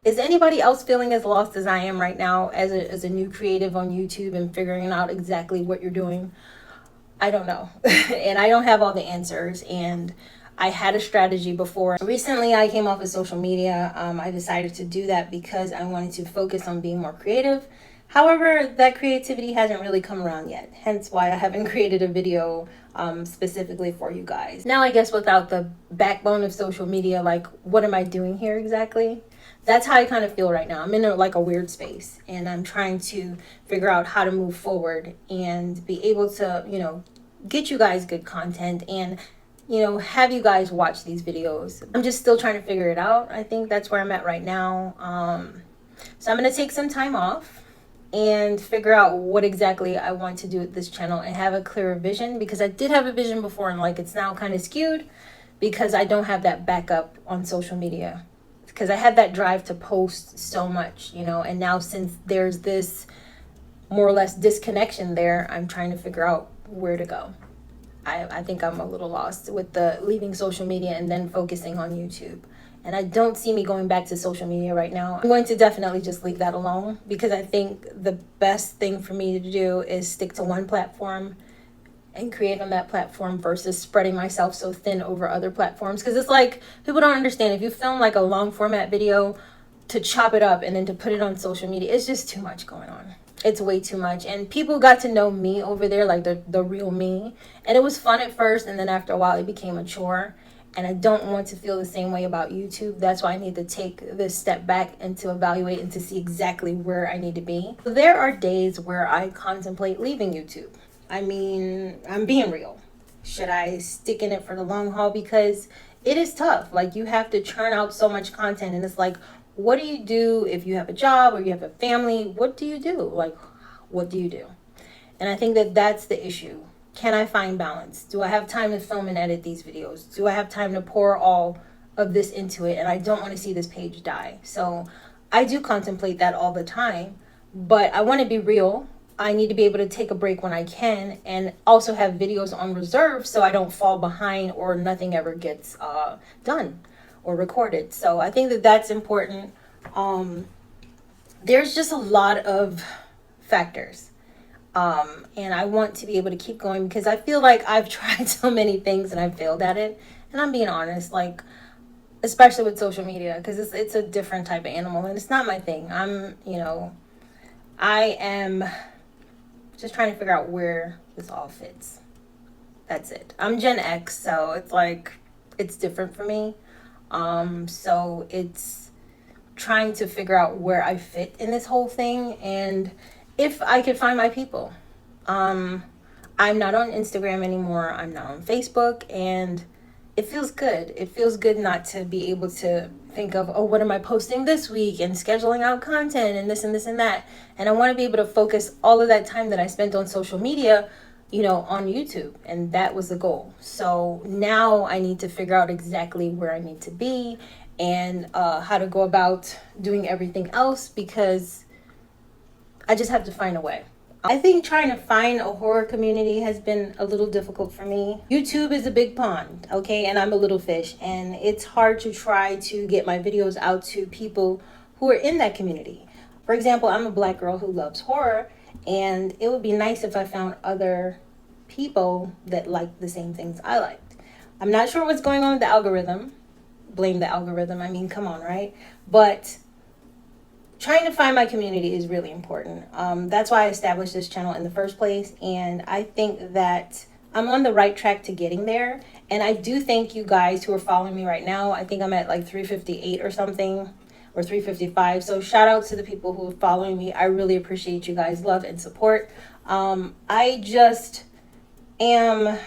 Is anybody else feeling as lost as I am right now as a new creative on YouTube and figuring out exactly what you're doing? I don't know. And I don't have all the answers. And I had a strategy before. Recently, I came off of social media. I decided to do that because I wanted to focus on being more creative. However, that creativity hasn't really come around yet, hence why I haven't created a video specifically for you guys. Now, I guess without the backbone of social media, like, what am I doing here exactly? That's how I kind of feel right now. I'm in like a weird space, and I'm trying to figure out how to move forward and be able to, get you guys good content and, have you guys watch these videos. I'm just still trying to figure it out. I think that's where I'm at right now. So I'm going to take some time off and figure out what exactly I want to do with this channel and have a clearer vision, because I did have a vision before and like it's now kind of skewed because I don't have that backup on social media, because I had that drive to post so much, and now since there's this more or less disconnection there, I'm trying to figure out where to go. I think I'm a little lost with the leaving social media and then focusing on YouTube. And I don't see me going back to social media right now. I'm going to definitely just leave that alone, because I think the best thing for me to do is stick to one platform and create on that platform versus spreading myself so thin over other platforms. Because it's like, people don't understand, if you film like a long format video, to chop it up and then to put it on social media, it's just too much going on. It's way too much. And people got to know me over there, like the real me. And it was fun at first, and then after a while it became a chore. And I don't want to feel the same way about YouTube. That's why I need to take this step back and to evaluate and to see exactly where I need to be. There are days where I contemplate leaving YouTube. I mean, I'm being real. Should I stick in it for the long haul? Because it is tough. Like, you have to churn out so much content, and it's like, what do you do if you have a job or you have a family? What do you do? Like, what do you do? And I think that that's the issue. Can I find balance? Do I have time to film and edit these videos? Do I have time to pour all of this into it? And I don't want to see this page die. So I do contemplate that all the time, but I want to be real. I need to be able to take a break when I can, and also have videos on reserve so I don't fall behind or nothing ever gets done or recorded. So I think that that's important. There's just a lot of factors. And I want to be able to keep going, because I feel like I've tried so many things and I've failed at it. And I'm being honest, like, especially with social media, because it's a different type of animal and it's not my thing. I am just trying to figure out where this all fits. That's it. I'm Gen X, so it's like, it's different for me. So it's trying to figure out where I fit in this whole thing, and if I could find my people. I'm not on Instagram anymore. I'm not on Facebook, and it feels good. It feels good not to be able to think of, oh, what am I posting this week, and scheduling out content and this and this and that. And I want to be able to focus all of that time that I spent on social media, on YouTube. And that was the goal. So now I need to figure out exactly where I need to be and how to go about doing everything else, because I just have to find a way. I think trying to find a horror community has been a little difficult for me. YouTube is a big pond, okay, and I'm a little fish, and it's hard to try to get my videos out to people who are in that community. For example, I'm a Black girl who loves horror, and it would be nice if I found other people that like the same things I liked. I'm not sure what's going on with the algorithm. Blame the algorithm. I mean, come on, right? But trying to find my community is really important. That's why I established this channel in the first place. And I think that I'm on the right track to getting there. And I do thank you guys who are following me right now. I think I'm at like 358 or something, or 355. So shout out to the people who are following me. I really appreciate you guys' love and support. I just am,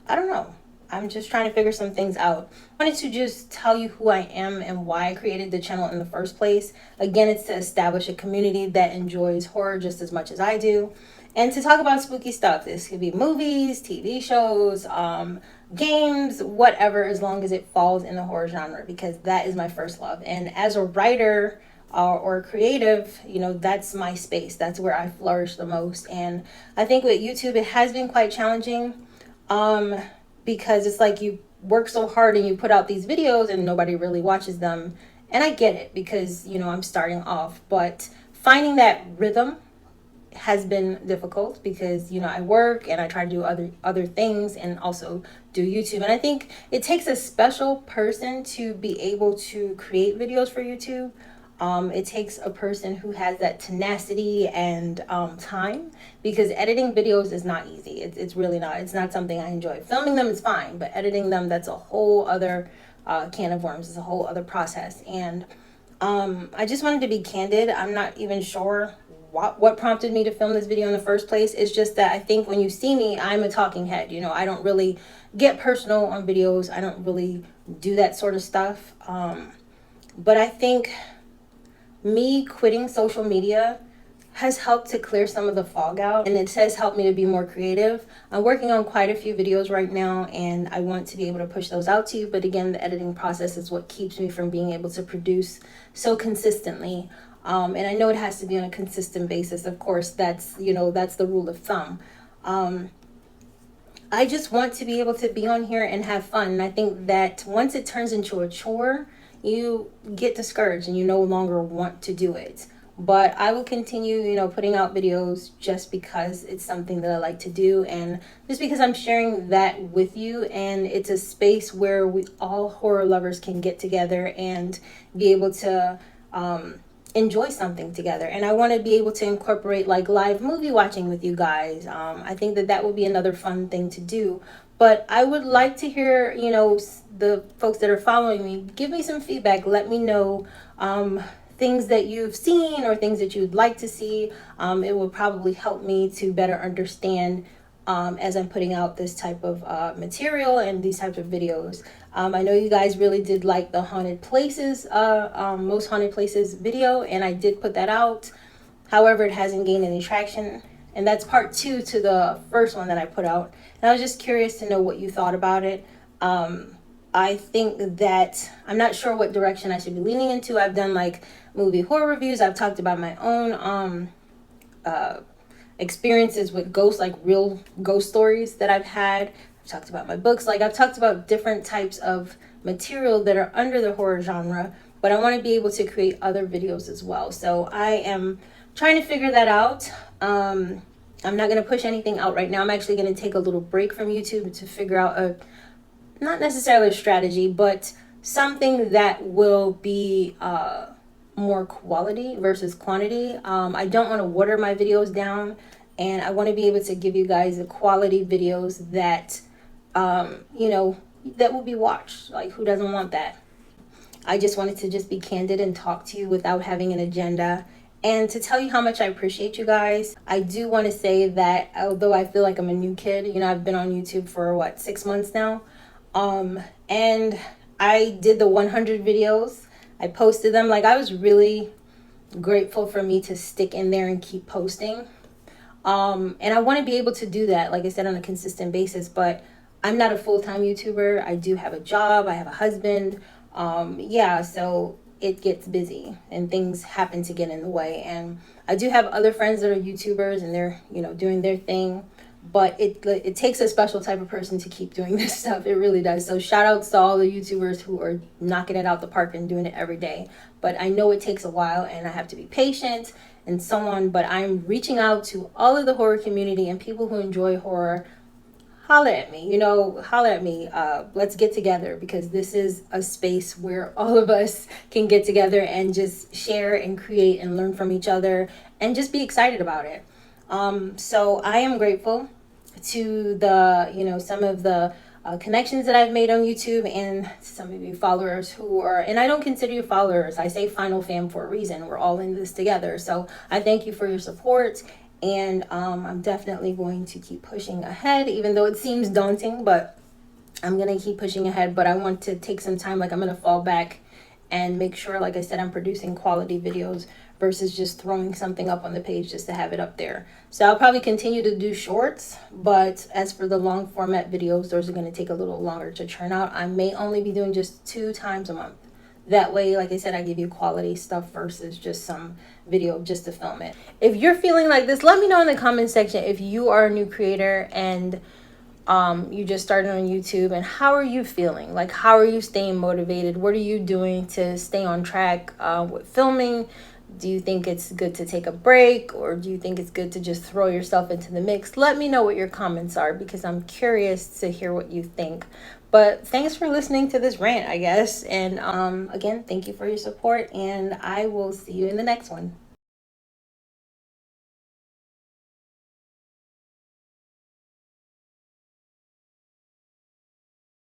I don't know. I'm just trying to figure some things out. I wanted to just tell you who I am and why I created the channel in the first place. Again, it's to establish a community that enjoys horror just as much as I do, and to talk about spooky stuff. This could be movies, TV shows, games, whatever, as long as it falls in the horror genre, because that is my first love. And as a writer or creative, that's my space. That's where I flourish the most. And I think with YouTube, it has been quite challenging. Because it's like you work so hard and you put out these videos and nobody really watches them. And I get it because, I'm starting off, but finding that rhythm has been difficult because I work and I try to do other things and also do YouTube. And I think it takes a special person to be able to create videos for YouTube. It takes a person who has that tenacity and time, because editing videos is not easy. It's really not. It's not something I enjoy. Filming them is fine, but editing them, that's a whole other can of worms. It's a whole other process. And I just wanted to be candid. I'm not even sure what prompted me to film this video in the first place. It's just that I think when you see me, I'm a talking head. I don't really get personal on videos. I don't really do that sort of stuff. But I think me quitting social media has helped to clear some of the fog out, and it has helped me to be more creative. I'm working on quite a few videos right now, and I want to be able to push those out to you. But again, the editing process is what keeps me from being able to produce so consistently. And I know it has to be on a consistent basis. Of course, that's the rule of thumb. I just want to be able to be on here and have fun. And I think that once it turns into a chore, you get discouraged and you no longer want to do it. But I will continue, putting out videos just because it's something that I like to do, and just because I'm sharing that with you, and it's a space where we all horror lovers can get together and be able to enjoy something together. And I want to be able to incorporate like live movie watching with you guys. I think that will be another fun thing to do. But I would like to hear, the folks that are following me, give me some feedback. Let me know things that you've seen or things that you'd like to see. It will probably help me to better understand as I'm putting out this type of material and these types of videos. I know you guys really did like the haunted places, most haunted places video, and I did put that out. However, it hasn't gained any traction. And that's part 2 to the first one that I put out. And I was just curious to know what you thought about it. I think that I'm not sure what direction I should be leaning into. I've done like movie horror reviews. I've talked about my own experiences with ghosts, like real ghost stories that I've had. I've talked about my books. Like I've talked about different types of material that are under the horror genre, but I want to be able to create other videos as well. So I am trying to figure that out. I'm not going to push anything out right now. I'm actually going to take a little break from YouTube to figure out not necessarily a strategy, but something that will be more quality versus quantity. I don't want to water my videos down, and I want to be able to give you guys the quality videos that, that will be watched. Like, who doesn't want that? I just wanted to just be candid and talk to you without having an agenda, and to tell you how much I appreciate you guys. I do want to say that although I feel like I'm a new kid, I've been on YouTube for 6 months now. And I did the 100 videos. I posted them. Like, I was really grateful for me to stick in there and keep posting. And I want to be able to do that, like I said, on a consistent basis, but I'm not a full-time YouTuber. I do have a job. I have a husband. So it gets busy and things happen to get in the way. And I do have other friends that are YouTubers and they're, doing their thing. But it takes a special type of person to keep doing this stuff. It really does. So shout outs to all the YouTubers who are knocking it out the park and doing it every day. But I know it takes a while and I have to be patient and so on. But I'm reaching out to all of the horror community and people who enjoy horror. Holler at me, holler at me. Let's get together, because this is a space where all of us can get together and just share and create and learn from each other and just be excited about it. So I am grateful to the, some of the connections that I've made on YouTube, and some of you followers who are, and I don't consider you followers. I say Final Fam for a reason. We're all in this together. So I thank you for your support. And I'm definitely going to keep pushing ahead, even though it seems daunting, but I'm going to keep pushing ahead. But I want to take some time, like I'm going to fall back and make sure, like I said, I'm producing quality videos versus just throwing something up on the page just to have it up there. So I'll probably continue to do shorts, but as for the long format videos, those are going to take a little longer to churn out. I may only be doing just 2 times a month. That way, like I said, I give you quality stuff versus just some video just to film it. If you're feeling like this, let me know in the comment section if you are a new creator and You just started on YouTube, and how are you feeling? Like, how are you staying motivated? What are you doing to stay on track with filming? Do you think it's good to take a break, or do you think it's good to just throw yourself into the mix? Let me know what your comments are, because I'm curious to hear what you think. But thanks for listening to this rant, I guess. And again, thank you for your support, and I will see you in the next one.